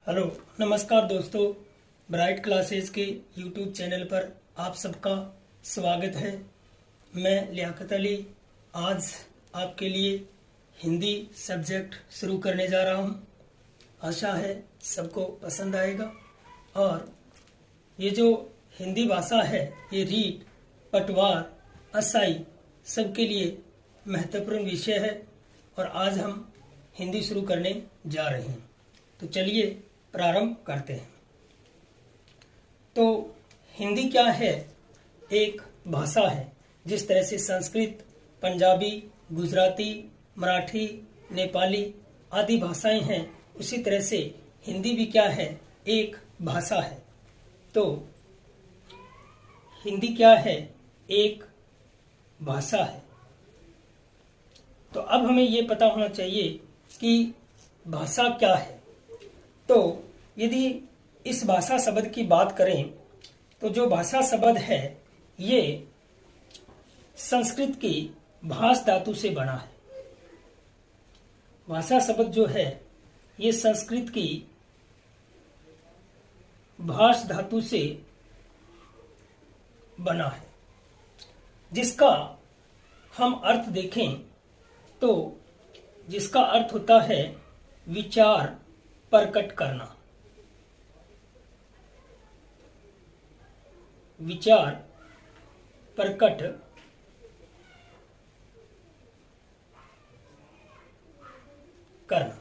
Hello नमस्कार दोस्तों, bright classes के यूट्यूब चैनल पर आप सबका स्वागत है। मैं लियाकत अली आज आपके लिए हिंदी सब्जेक्ट शुरू करने जा रहा हूं। आशा है सबको पसंद आएगा। और ये जो हिंदी भाषा है ये रीट, पटवार, असाई सबके लिए महत्वपूर्ण विषय है और आज हम हिंदी शुरू करने जा रहे हैं। तो चलिए प्रारंभ करते हैं। तो हिंदी क्या है? एक भाषा है। जिस तरह से संस्कृत, पंजाबी, गुजराती, मराठी, नेपाली आदि भाषाएं हैं, उसी तरह से हिंदी भी क्या है? एक भाषा है। तो हिंदी क्या है? एक भाषा है। तो अब हमें ये पता होना चाहिए कि भाषा क्या है। तो यदि इस भाषा शब्द की बात करें तो जो भाषा शब्द है ये संस्कृत की भाष धातु से बना है। भाषा शब्द जो है ये संस्कृत की भाष धातु से बना है, जिसका हम अर्थ देखें तो जिसका अर्थ होता है विचार प्रकट करना, विचार प्रकट करना।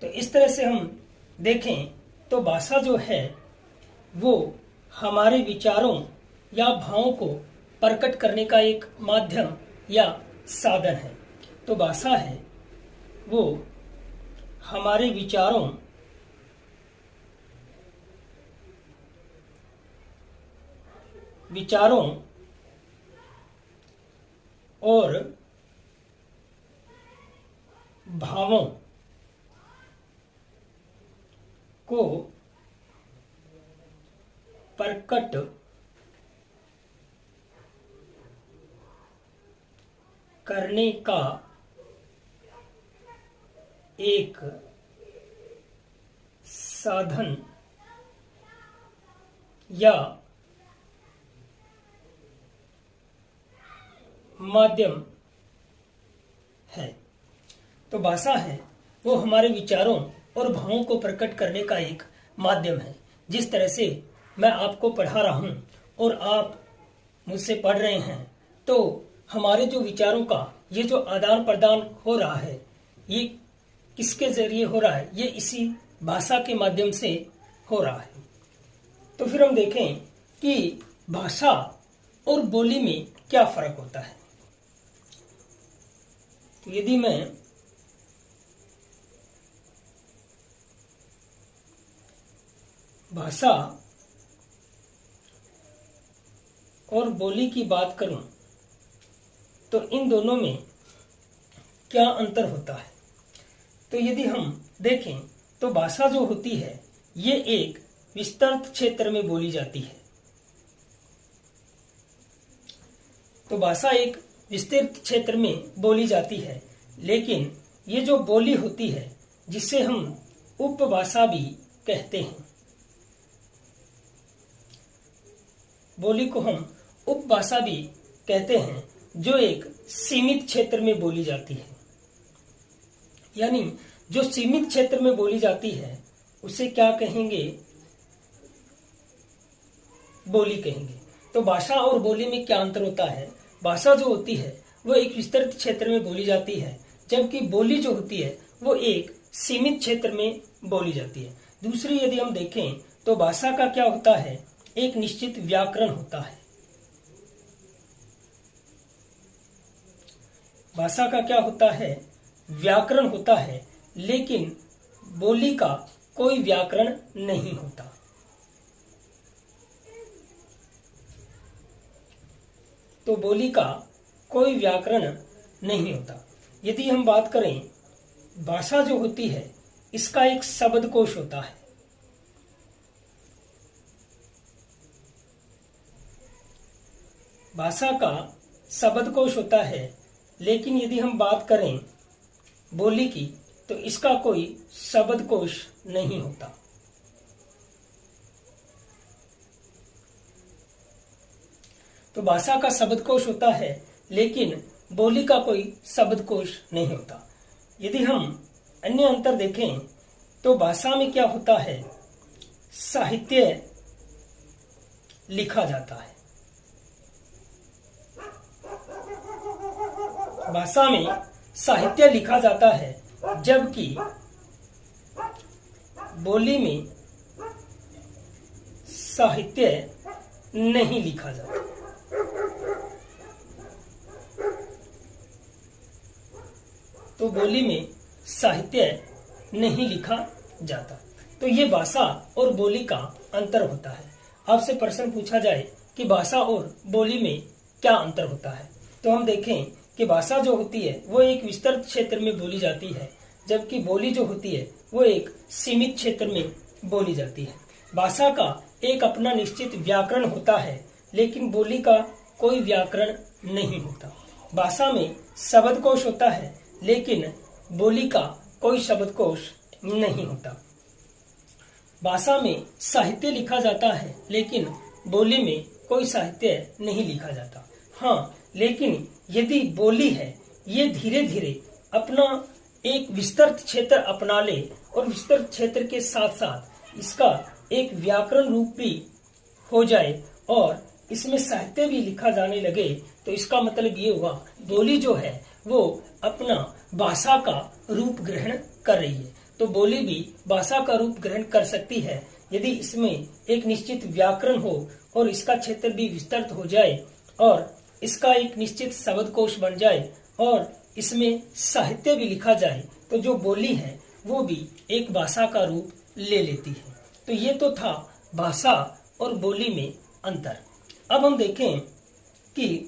तो इस तरह से हम देखें तो भाषा जो है वो हमारे विचारों या भावों को प्रकट करने का एक माध्यम या साधन है। तो भाषा है वो हमारे विचारों और भावों को प्रकट करने का एक साधन या माध्यम है। तो भाषा है वो हमारे विचारों और भावों को प्रकट करने का एक माध्यम है। जिस तरह से मैं आपको पढ़ा रहा हूं और आप मुझसे पढ़ रहे हैं, तो हमारे जो विचारों का ये जो आदान प्रदान हो रहा है ये किसके जरिए हो रहा है? ये इसी भाषा के माध्यम से हो रहा है। तो फिर हम देखें कि भाषा और बोली में क्या फर्क होता है। तो यदि मैं भाषा और बोली की बात करूं तो इन दोनों में क्या अंतर होता है। तो यदि हम देखें तो भाषा जो होती है ये एक विस्तृत क्षेत्र में बोली जाती है। तो भाषा एक विस्तृत क्षेत्र में बोली जाती है, लेकिन ये जो बोली होती है जिसे हम उपभाषा भी कहते हैं, बोली को हम उपभाषा भी कहते हैं, जो एक सीमित क्षेत्र में बोली जाती है। यानी जो सीमित क्षेत्र में बोली जाती है उसे क्या कहेंगे? बोली कहेंगे। तो भाषा और बोली में क्या अंतर होता है? भाषा जो होती है वो एक विस्तृत क्षेत्र में बोली जाती है, जबकि बोली जो होती है वो एक सीमित क्षेत्र में बोली जाती है। दूसरी यदि हम देखें तो भाषा का क्या होता है? एक निश्चित व्याकरण होता है। भाषा का क्या होता है? व्याकरण होता है, लेकिन बोली का कोई व्याकरण नहीं होता। तो बोली का कोई व्याकरण नहीं होता। यदि हम बात करें, भाषा जो होती है इसका एक शब्दकोश होता है। भाषा का शब्दकोश होता है, लेकिन यदि हम बात करें बोली की तो इसका कोई शब्दकोश नहीं होता। तो भाषा का शब्दकोश होता है, लेकिन बोली का कोई शब्दकोश नहीं होता। यदि हम अन्य अंतर देखें तो भाषा में क्या होता है, साहित्य लिखा जाता है। भाषा में साहित्य लिखा जाता है, जबकि बोली में साहित्य नहीं लिखा जाता। तो बोली में साहित्य नहीं लिखा जाता। तो ये भाषा और बोली का अंतर होता है। आपसे प्रश्न पूछा जाए कि भाषा और बोली में क्या अंतर होता है, तो हम देखें कि भाषा जो होती है वो एक विस्तृत क्षेत्र में बोली जाती है, जबकि बोली जो होती है वो एक सीमित क्षेत्र में बोली जाती है। भाषा का एक अपना निश्चित व्याकरण होता है, लेकिन बोली का कोई व्याकरण नहीं होता। भाषा में शब्दकोश होता है, लेकिन बोली का कोई शब्दकोश नहीं होता। भाषा में साहित्य लिखा जाता है, लेकिन बोली में कोई साहित्य नहीं लिखा जाता। हाँ, लेकिन यदि बोली है ये धीरे धीरे अपना एक विस्तृत क्षेत्र अपना ले और विस्तृत क्षेत्र के साथ साथ इसका एक व्याकरण रूप भी हो जाए और इसमें साहित्य भी लिखा जाने लगे, तो इसका मतलब ये हुआ बोली जो है वो अपना भाषा का रूप ग्रहण कर रही है। तो बोली भी भाषा का रूप ग्रहण कर सकती है यदि इसमें एक निश्चित व्याकरण हो और इसका क्षेत्र भी विस्तृत हो जाए और इसका एक निश्चित शब्दकोश बन जाए और इसमें साहित्य भी लिखा जाए, तो जो बोली है वो भी एक भाषा का रूप ले लेती है। तो ये तो था भाषा और बोली में अंतर। अब हम देखें कि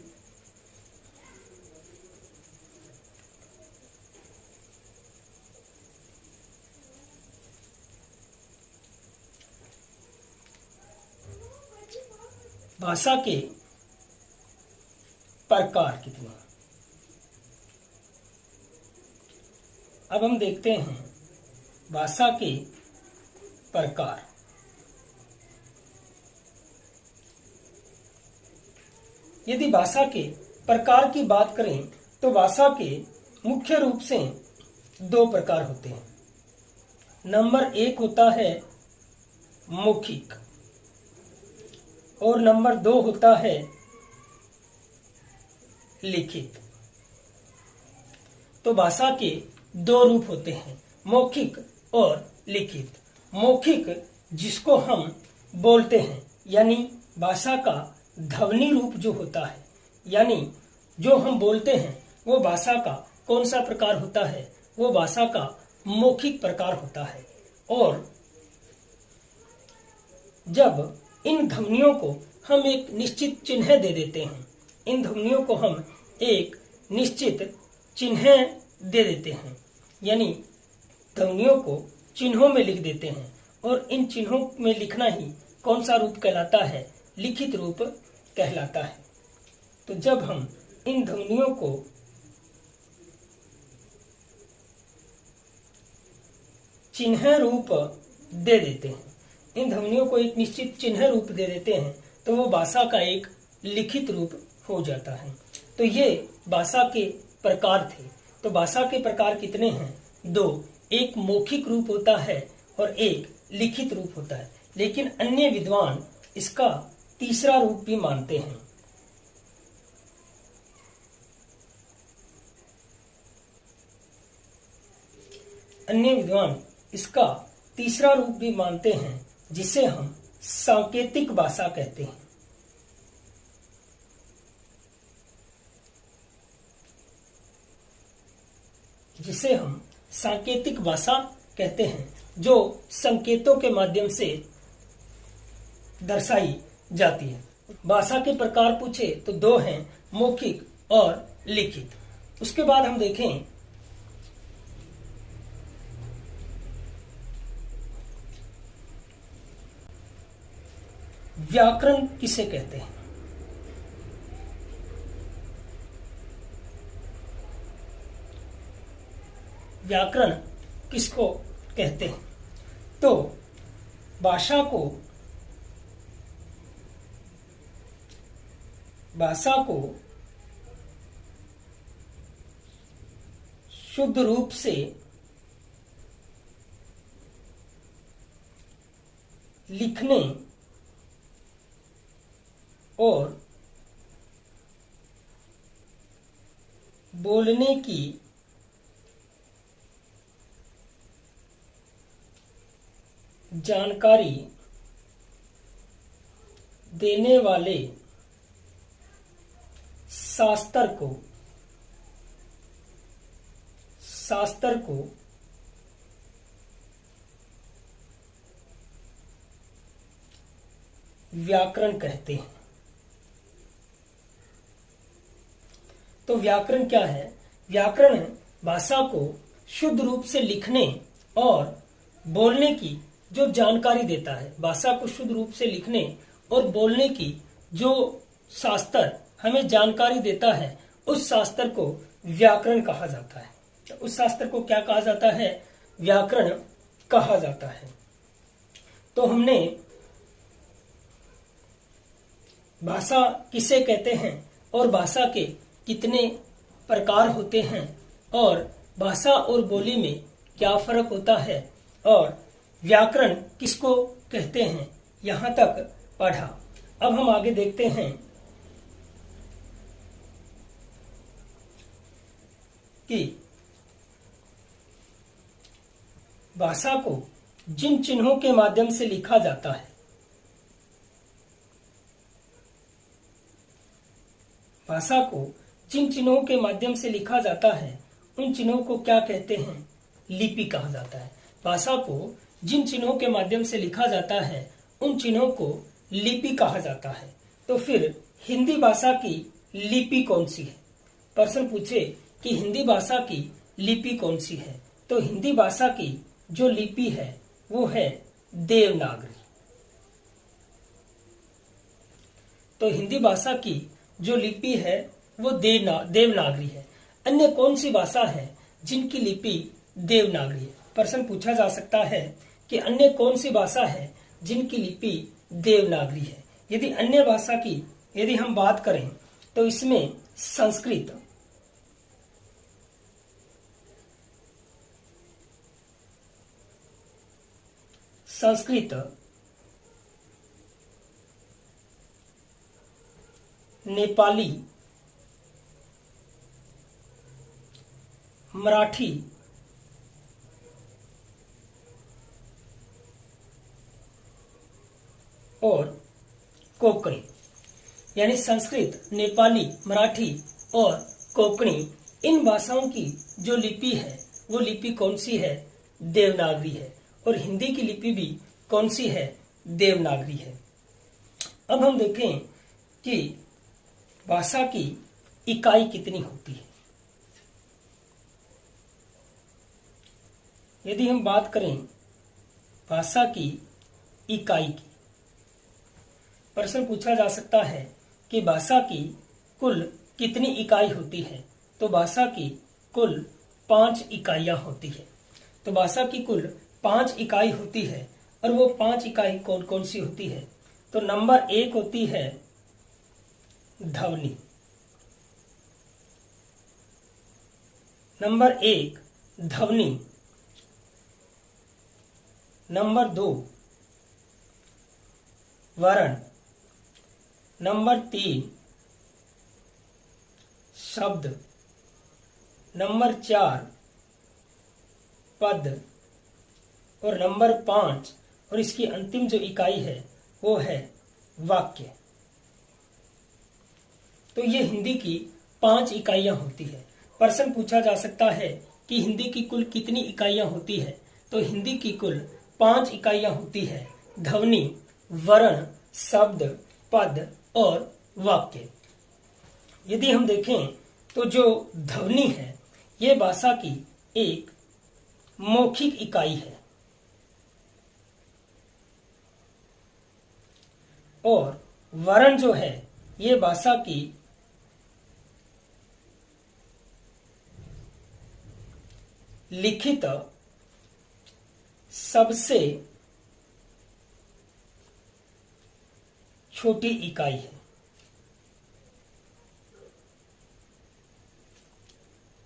भाषा के प्रकार कितने। अब हम देखते हैं भाषा के प्रकार। यदि भाषा के प्रकार की बात करें तो भाषा के मुख्य रूप से दो प्रकार होते हैं। नंबर 1 होता है मौखिक और नंबर 2 होता है लिखित। तो भाषा के दो रूप होते हैं, मौखिक और लिखित। मौखिक जिसको हम बोलते हैं, यानी भाषा का ध्वनि रूप जो होता है, यानी जो हम बोलते हैं वो भाषा का कौन सा प्रकार होता है, वो भाषा का मौखिक प्रकार होता है। और जब इन ध्वनियों को हम एक निश्चित चिन्ह दे देते हैं, इन ध्वनियों को हम एक निश्चित चिन्ह दे देते हैं, यानी ध्वनियों को चिन्हों में लिख देते हैं, और इन चिन्हों में लिखना ही कौन सा रूप कहलाता है, लिखित रूप कहलाता है। तो जब हम इन ध्वनियों को चिन्ह रूप दे देते हैं, इन ध्वनियों को एक निश्चित चिन्ह रूप दे देते हैं, तो वो भाषा का एक लिखित रूप हो जाता है। तो ये भाषा के प्रकार थे। तो भाषा के प्रकार कितने हैं? 2। एक मौखिक रूप होता है और एक लिखित रूप होता है, लेकिन अन्य विद्वान इसका तीसरा रूप भी मानते हैं। अन्य विद्वान इसका तीसरा रूप भी मानते हैं, जिसे हम सांकेतिक भाषा कहते हैं। जिसे हम सांकेतिक भाषा कहते हैं, जो संकेतों के माध्यम से दर्शाई जाती है। भाषा के प्रकार पूछे तो 2 हैं, मौखिक और लिखित। उसके बाद हम देखें व्याकरण किसे कहते हैं। व्याकरण किसको कहते हैं? तो भाषा को भाषा को शुद्ध रूप से लिखने और बोलने की जानकारी देने वाले शास्त्र को व्याकरण कहते हैं। तो व्याकरण क्या है? व्याकरण भाषा को शुद्ध रूप से लिखने और बोलने की जो जानकारी देता है। भाषा को शुद्ध रूप से लिखने और बोलने की जो शास्त्र हमें जानकारी देता है, उस शास्त्र को व्याकरण कहा जाता है। उस शास्त्र को क्या कहा जाता है? व्याकरण कहा जाता है। तो हमने भाषा किसे कहते हैं और भाषा के कितने प्रकार होते हैं और भाषा और बोली में क्या फर्क होता है और व्याकरण किसको कहते हैं, यहाँ तक पढ़ा। अब हम आगे देखते हैं कि भाषा को जिन चिन्हों के माध्यम से लिखा जाता है, भाषा को जिन चिन्हों के माध्यम से लिखा जाता है, उन चिन्हों को क्या कहते हैं? लिपि कहा जाता है। भाषा को जिन चिन्हों के माध्यम से लिखा जाता है, उन चिन्हों को लिपि कहा जाता है। तो फिर हिंदी भाषा की लिपि कौन सी है? प्रश्न पूछे कि हिंदी भाषा की लिपि कौन सी है, तो हिंदी भाषा की जो लिपि है वो है देवनागरी। तो हिंदी भाषा की जो लिपि है वो देवनागरी है। अन्य कौन सी भाषा है जिनकी लिपि देवनागरी है? प्रश्न पूछा जा सकता है कि अन्य कौन सी भाषा है जिनकी लिपि देवनागरी है। यदि अन्य भाषा की यदि हम बात करें तो इसमें संस्कृत, नेपाली, मराठी, और कोंकणी, यानी संस्कृत, नेपाली, मराठी और कोंकणी, इन भाषाओं की जो लिपि है वो लिपि कौन सी है? देवनागरी है। और हिंदी की लिपि भी कौन सी है? देवनागरी है। अब हम देखें कि भाषा की इकाई कितनी होती है। यदि हम बात करें भाषा की इकाई की, प्रश्न पूछा जा सकता है कि भाषा की कुल कितनी इकाई होती है, तो भाषा की कुल 5 इकाइयां होती है। तो भाषा की कुल 5 इकाई होती है और वो 5 इकाई कौन कौन सी होती है? तो नंबर 1 होती है ध्वनि। नंबर 1 ध्वनि। नंबर 2 वर्ण। नंबर 3 शब्द। नंबर 4 पद। और नंबर 5 और इसकी अंतिम जो इकाई है वो है वाक्य। तो ये हिंदी की 5 इकाइयां होती है। प्रश्न पूछा जा सकता है कि हिंदी की कुल कितनी इकाइयां होती है, तो हिंदी की कुल 5 इकाइयां होती है। ध्वनि, वर्ण, शब्द, पद और वाक्य। यदि हम देखें तो जो ध्वनि है ये भाषा की एक मौखिक इकाई है और वर्ण जो है ये भाषा की लिखित सबसे छोटी इकाई है।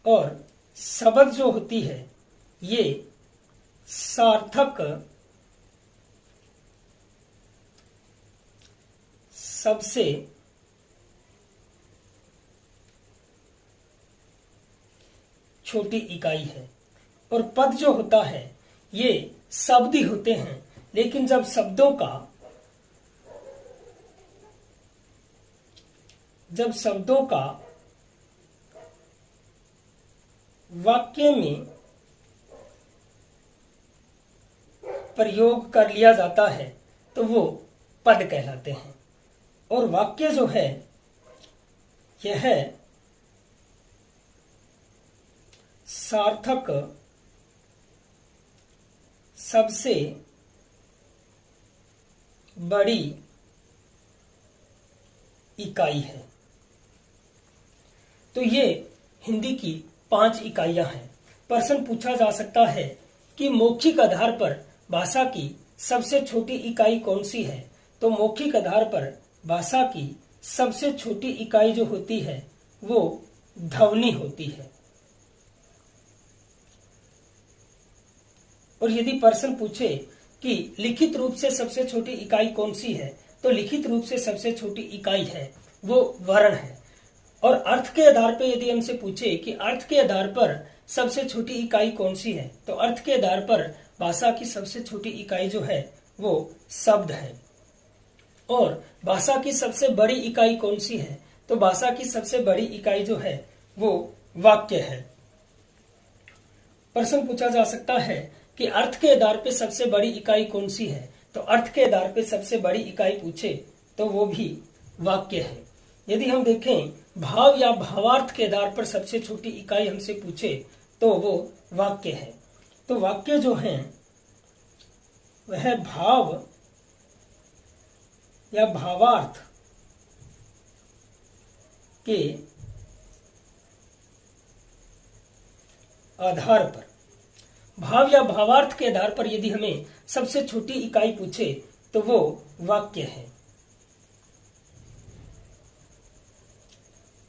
और शब्द जो होती है ये सार्थक सबसे छोटी इकाई है। और पद जो होता है ये शब्द ही होते हैं, लेकिन जब शब्दों का वाक्य में प्रयोग कर लिया जाता है तो वो पद कहलाते हैं। और वाक्य जो है यह सार्थक सबसे बड़ी इकाई है। तो ये हिंदी की 5 इकाइयां हैं। प्रश्न पूछा जा सकता है कि मौखिक आधार पर भाषा की सबसे छोटी इकाई कौन सी है। तो मौखिक आधार पर भाषा की सबसे छोटी इकाई जो होती है वो ध्वनि होती है। और यदि प्रश्न पूछे कि लिखित रूप से सबसे छोटी इकाई कौन सी है, तो लिखित रूप से सबसे छोटी इकाई है वो वर्ण है। और अर्थ के आधार पर यदि हमसे पूछे कि अर्थ के आधार पर सबसे छोटी इकाई कौन सी है, तो अर्थ के आधार पर भाषा की सबसे छोटी इकाई जो है वो शब्द है। और भाषा की सबसे बड़ी इकाई कौन सी है, तो भाषा की सबसे बड़ी इकाई जो है वो वाक्य है। प्रश्न पूछा जा सकता है कि अर्थ के आधार पर सबसे बड़ी इकाई कौन सी है, तो अर्थ के आधार पर सबसे बड़ी इकाई पूछे तो वो भी वाक्य है। यदि हम देखें भाव या भावार्थ के आधार पर सबसे छोटी इकाई हमसे पूछे तो वो वाक्य है। तो वाक्य जो है वह भाव या भावार्थ के आधार पर, भाव या भावार्थ के आधार पर यदि हमें सबसे छोटी इकाई पूछे तो वो वाक्य है।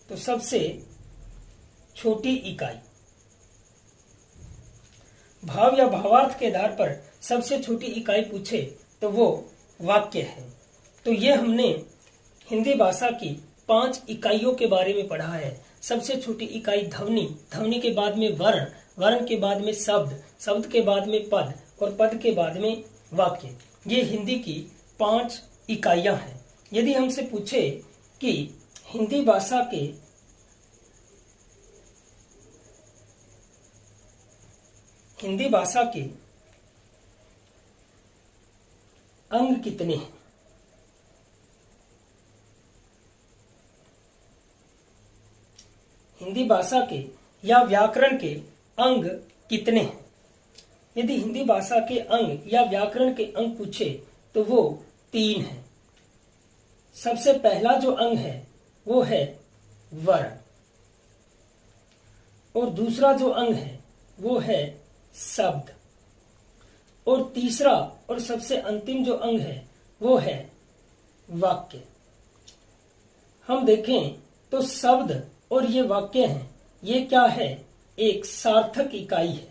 तो सबसे छोटी इकाई भाव या भावार्थ के आधार पर सबसे छोटी इकाई पूछे तो वो वाक्य है। तो ये हमने हिंदी भाषा की 5 इकाइयों के बारे में पढ़ा है। सबसे छोटी इकाई ध्वनि, ध्वनि के बाद में वर्ण, वर्ण के बाद में शब्द, शब्द के बाद में पद और पद के बाद में वाक्य। ये हिंदी की 5 इकाइयां हैं। यदि हमसे पूछे कि हिंदी भाषा के अंग कितने हैं, हिंदी भाषा के या व्याकरण के अंग कितने हैं। यदि हिंदी भाषा के अंग या व्याकरण के अंग पूछे तो वो 3 हैं। सबसे पहला जो अंग है वो है वर्ण, और दूसरा जो अंग है वो है शब्द, और तीसरा और सबसे अंतिम जो अंग है वो है वाक्य। हम देखें तो शब्द और ये वाक्य हैं, ये क्या है, एक सार्थक इकाई है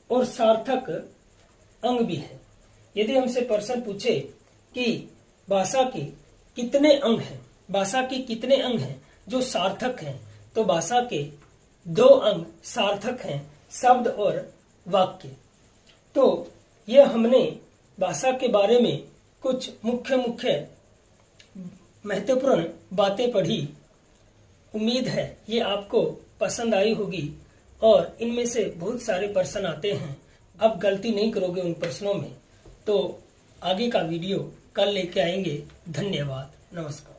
और सार्थक अंग भी है। यदि हमसे प्रश्न पूछे कि भाषा के कितने अंग हैं, भाषा के कितने अंग हैं जो सार्थक हैं, तो भाषा के 2 अंग सार्थक हैं, शब्द और वाक्य। तो ये हमने भाषा के बारे में कुछ मुख्य महत्वपूर्ण बातें पढ़ी। उम्मीद है ये आपको पसंद आई होगी और इनमें से बहुत सारे प्रश्न आते हैं। अब गलती नहीं करोगे उन प्रश्नों में। तो आगे का वीडियो कल लेके आएंगे। धन्यवाद, नमस्कार।